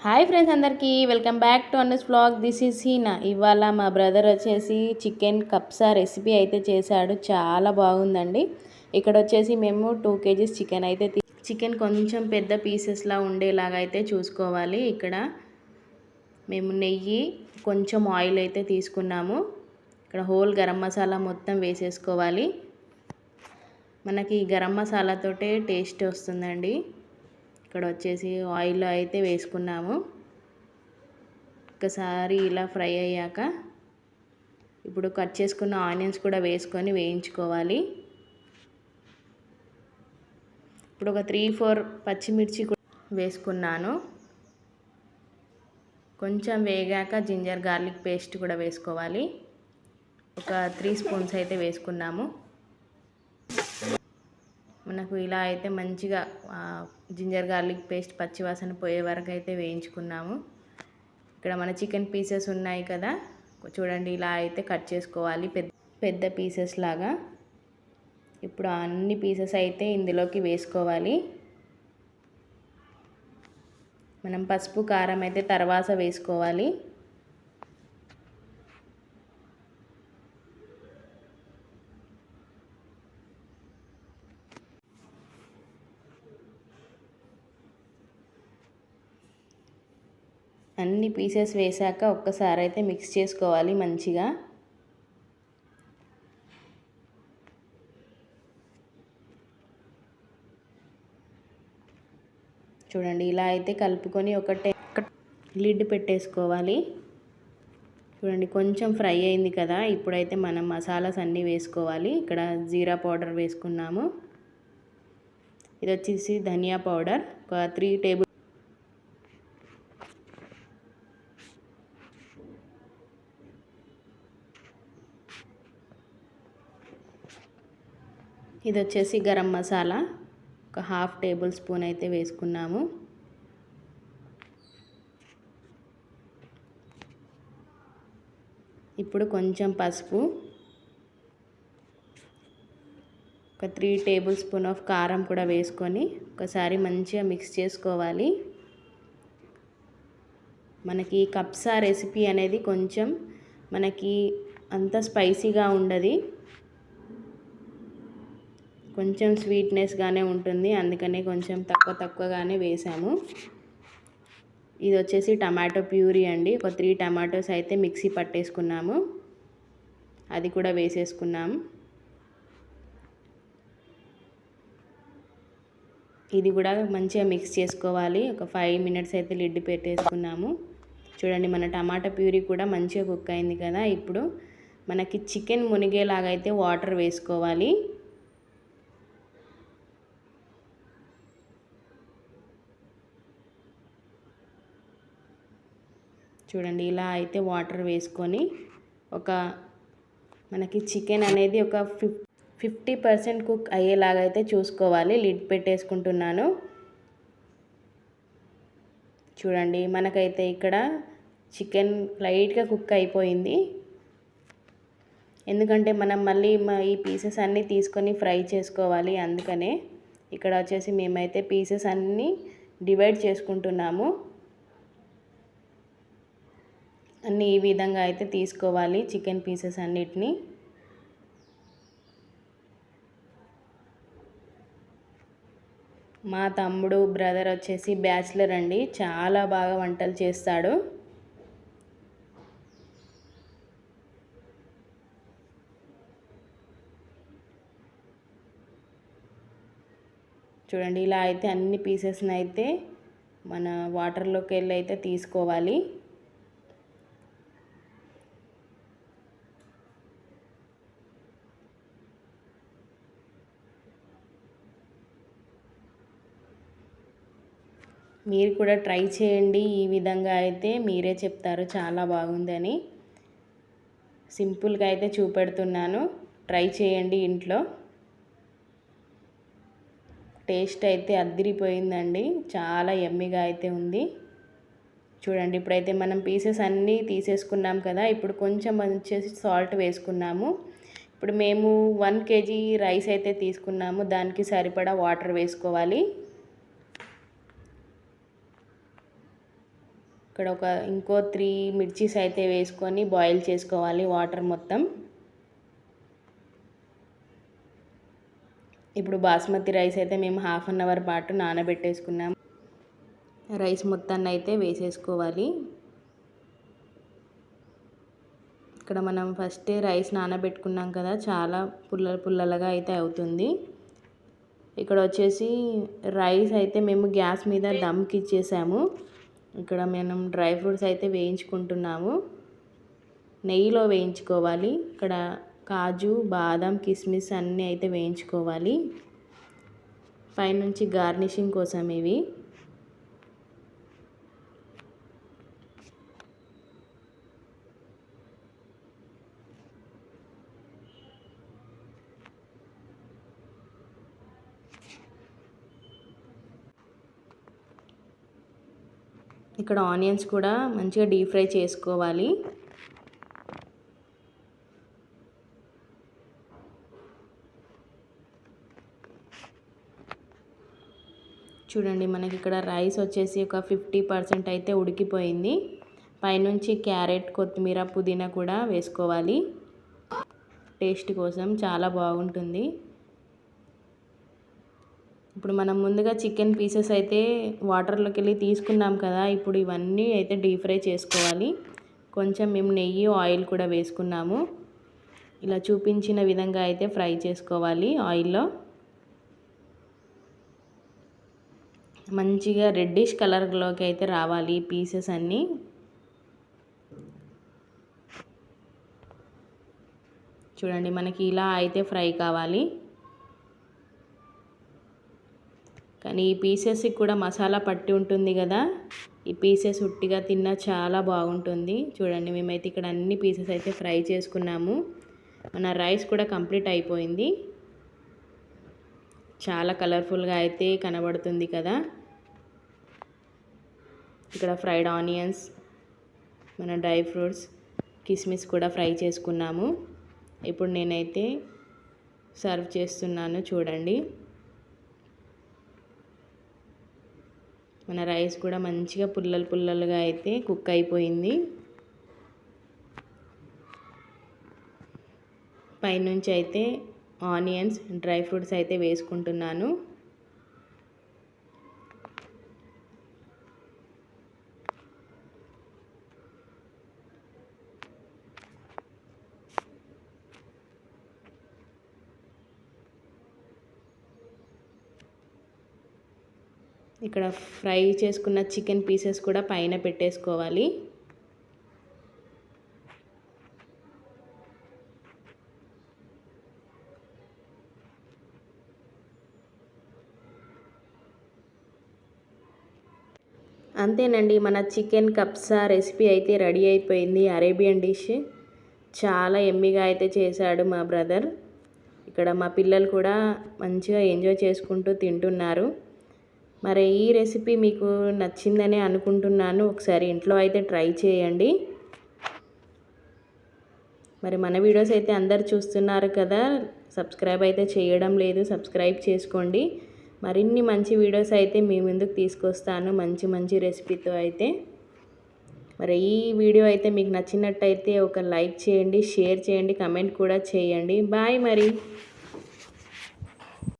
Hi friends, అందరికీ welcome back to Anna's vlog. This is Heena. ఇవాళ మా బ్రదర్ వచ్చేసి చికెన్ కప్సా రెసిపీ అయితే చేశాడు. చాలా బాగుందండి. ఇక్కడ వచ్చేసి మేము 2 kgs చికెన్ అయితే చికెన్ కొంచెం పెద్ద పీసెస్లా ఉండేలాగా అయితే చూసుకోవాలి. ఇక్కడ మేము నెయ్యి, కొంచెం ఆయిల్ అయితే తీసుకున్నాము. ఇక్కడ హోల్ గరం మసాలా మొత్తం వేసేసుకోవాలి. మనకి గరం మసాలాతోటే టేస్ట్ వస్తుందండి. ఇక్కడ వచ్చేసి ఆయిల్ అయితే వేసుకున్నాము. ఒకసారి ఇలా ఫ్రై అయ్యాక ఇప్పుడు కట్ చేసుకున్న ఆనియన్స్ కూడా వేసుకొని వేయించుకోవాలి. ఇప్పుడు ఒక 3-4 పచ్చిమిర్చి వేసుకున్నాను. కొంచెం వేగాక జింజర్ గార్లిక్ పేస్ట్ కూడా వేసుకోవాలి. ఒక 3 స్పూన్స్ అయితే వేసుకున్నాము. మనకు ఇలా అయితే మంచిగా జింజర్ గార్లిక్ పేస్ట్ పచ్చివాసన పోయే వరకు అయితే వేయించుకున్నాము. ఇక్కడ మన చికెన్ పీసెస్ ఉన్నాయి కదా, చూడండి ఇలా అయితే కట్ చేసుకోవాలి పెద్ద పీసెస్ లాగా. ఇప్పుడు అన్ని పీసెస్ అయితే ఇందులోకి వేసుకోవాలి. మనం పసుపు కారం అయితే తర్వాత వేసుకోవాలి. అన్ని పీసెస్ వేసాక ఒక్కసారి అయితే మిక్స్ చేసుకోవాలి మంచిగా. చూడండి ఇలా అయితే కలుపుకొని ఒక లిడ్ పెట్టేసుకోవాలి. చూడండి కొంచెం ఫ్రై అయింది కదా, ఇప్పుడైతే మనం మసాలాస్ అన్నీ వేసుకోవాలి. ఇక్కడ జీరా పౌడర్ వేసుకున్నాము. ఇది వచ్చేసి ధనియా పౌడర్ ఒక 3 టేబుల్. ఇది వచ్చేసి గరం మసాలా ఒక 1/2 టేబుల్ స్పూన్ అయితే వేసుకున్నాము. ఇప్పుడు కొంచెం పసుపు, ఒక 3 టేబుల్ స్పూన్ ఆఫ్ కారం కూడా వేసుకొని ఒకసారి మంచిగా మిక్స్ చేసుకోవాలి. మనకి కప్సా రెసిపీ అనేది కొంచెం మనకి అంత స్పైసీగా ఉండదు, కొంచెం స్వీట్నెస్గానే ఉంటుంది. అందుకనే కొంచెం తక్కువగానే వేసాము. ఇది వచ్చేసి టమాటో ప్యూరీ అండి. ఒక 3 టమాటోస్ అయితే మిక్సీ పట్టేసుకున్నాము, అది కూడా వేసేసుకున్నాము. ఇది కూడా మంచిగా మిక్స్ చేసుకోవాలి. ఒక 5 మినిట్స్ అయితే లిడ్ పెట్టేసుకున్నాము. చూడండి మన టమాటా ప్యూరీ కూడా మంచిగా కుక్ అయింది కదా. ఇప్పుడు మనకి చికెన్ మునిగేలాగా అయితే వాటర్ వేసుకోవాలి. చూడండి ఇలా అయితే వాటర్ వేసుకొని మనకి చికెన్ అనేది ఒక 50% కుక్ అయ్యేలాగా అయితే చూసుకోవాలి. లిడ్ పెట్టేసుకుంటున్నాను. చూడండి మనకైతే ఇక్కడ చికెన్ లైట్గా కుక్ అయిపోయింది. ఎందుకంటే మనం మళ్ళీ ఈ పీసెస్ అన్నీ తీసుకొని ఫ్రై చేసుకోవాలి. అందుకనే ఇక్కడ వచ్చేసి మేమైతే పీసెస్ అన్నీ డివైడ్ చేసుకుంటున్నాము. అన్నీ ఈ విధంగా అయితే తీసుకోవాలి చికెన్ పీసెస్ అన్నిటినీ. మా తమ్ముడు బ్రదర్ వచ్చేసి బ్యాచిలర్ అండి, చాలా బాగా వంటలు చేస్తాడు. చూడండి ఇలా అయితే అన్ని పీసెస్ని అయితే మన వాటర్లోకి వెళ్ళి అయితే తీసుకోవాలి. మీరు కూడా ట్రై చేయండి. ఈ విధంగా అయితే మీరే చెప్తారు చాలా బాగుందని. సింపుల్గా అయితే చూపెడుతున్నాను, ట్రై చేయండి ఇంట్లో. టేస్ట్ అయితే అద్దిరిపోయిందండి, చాలా యమ్మీగా అయితే ఉంది. చూడండి ఇప్పుడైతే మనం పీసెస్ అన్నీ తీసేసుకున్నాం కదా. ఇప్పుడు కొంచెం వచ్చేసి సాల్ట్ వేసుకున్నాము. ఇప్పుడు మేము 1 kg రైస్ అయితే తీసుకున్నాము, దానికి సరిపడా వాటర్ వేసుకోవాలి. ఇక్కడ ఇంకో 3 మిర్చీస్ అయితే వేసుకొని బాయిల్ చేసుకోవాలి వాటర్ మొత్తం. ఇప్పుడు బాస్మతి రైస్ అయితే మేము 1/2 అవర్ పాటు నానబెట్టేసుకున్నాం. రైస్ మొత్తాన్ని అయితే వేసేసుకోవాలి. ఇక్కడ మనం ఫస్ట్ రైస్ నానబెట్టుకున్నాం కదా, చాలా పుల్లలుగా అయితే అవుతుంది. ఇక్కడ వచ్చేసి రైస్ అయితే మేము గ్యాస్ మీద దమ్కి ఇచ్చేసాము. ఇక్కడ మనం డ్రై ఫ్రూట్స్ అయితే వేయించుకుంటున్నాము. నెయ్యిలో వేయించుకోవాలి. ఇక్కడ కాజు, బాదం, కిస్మిస్ అన్నీ అయితే వేయించుకోవాలి. పైనుంచి గార్నిషింగ్ కోసం ఇవి. ఇక్కడ ఆనియన్స్ కూడా మంచిగా డీప్ ఫ్రై చేసుకోవాలి. చూడండి, మనకి ఇక్కడ రైస్ వచ్చేసి ఒక 50% అయితే ఉడికిపోయింది. పైనుంచి క్యారెట్, కొత్తిమీర, పుదీనా కూడా వేసుకోవాలి. టేస్ట్ కోసం చాలా బాగుంటుంది. ఇప్పుడు మనం ముందుగా చికెన్ పీసెస్ అయితే వాటర్లోకి వెళ్ళి తీసుకున్నాం కదా, ఇప్పుడు ఇవన్నీ అయితే డీప్ ఫ్రై చేసుకోవాలి. కొంచెం మేము నెయ్యి, ఆయిల్ కూడా వేసుకున్నాము. ఇలా చూపించిన విధంగా అయితే ఫ్రై చేసుకోవాలి ఆయిల్లో. మంచిగా రెడ్డిష్ కలర్లోకి అయితే రావాలి పీసెస్ అన్నీ. చూడండి, మనకి ఇలా అయితే ఫ్రై కావాలి. కానీ ఈ పీసెస్కి కూడా మసాలా పట్టి ఉంటుంది కదా, ఈ పీసెస్ ఉట్టిగా తిన్నా చాలా బాగుంటుంది. చూడండి, మేమైతే ఇక్కడ అన్ని పీసెస్ అయితే ఫ్రై చేసుకున్నాము. మన రైస్ కూడా కంప్లీట్ అయిపోయింది. చాలా కలర్ఫుల్గా అయితే కనబడుతుంది కదా. ఇక్కడ ఫ్రైడ్ ఆనియన్స్, మన డ్రై ఫ్రూట్స్, కిస్మిస్ కూడా ఫ్రై చేసుకున్నాము. ఇప్పుడు నేనైతే సర్వ్ చేస్తున్నాను. చూడండి, మన రైస్ కూడా మంచిగా పుల్లలుగా అయితే కుక్ అయిపోయింది. పైనుంచి అయితే ఆనియన్స్, డ్రై ఫ్రూట్స్ అయితే వేసుకుంటున్నాను. ఇక్కడ ఫ్రై చేసుకున్న చికెన్ పీసెస్ కూడా పైన పెట్టేసుకోవాలి. అంతేనండి, మన చికెన్ కప్సా రెసిపీ అయితే రెడీ అయిపోయింది. అరేబియన్ డిష్ చాలా ఎమ్మీగా అయితే చేశాడు మా బ్రదర్. ఇక్కడ మా పిల్లలు కూడా మంచిగా ఎంజాయ్ చేసుకుంటూ తింటున్నారు. మరి ఈ రెసిపీ మీకు నచ్చిందని అనుకుంటున్నాను. ఒకసారి ఇంట్లో అయితే ట్రై చేయండి. మరి మన వీడియోస్ అయితే అందరు చూస్తున్నారు కదా, సబ్స్క్రైబ్ అయితే చేయడం లేదు, సబ్స్క్రైబ్ చేసుకోండి. మరిన్ని మంచి వీడియోస్ అయితే మీ ముందుకు తీసుకొస్తాను, మంచి రెసిపీతో అయితే. మరి ఈ వీడియో అయితే మీకు నచ్చినట్టయితే ఒక లైక్ చేయండి, షేర్ చేయండి, కమెంట్ కూడా చేయండి. బాయ్ మరి.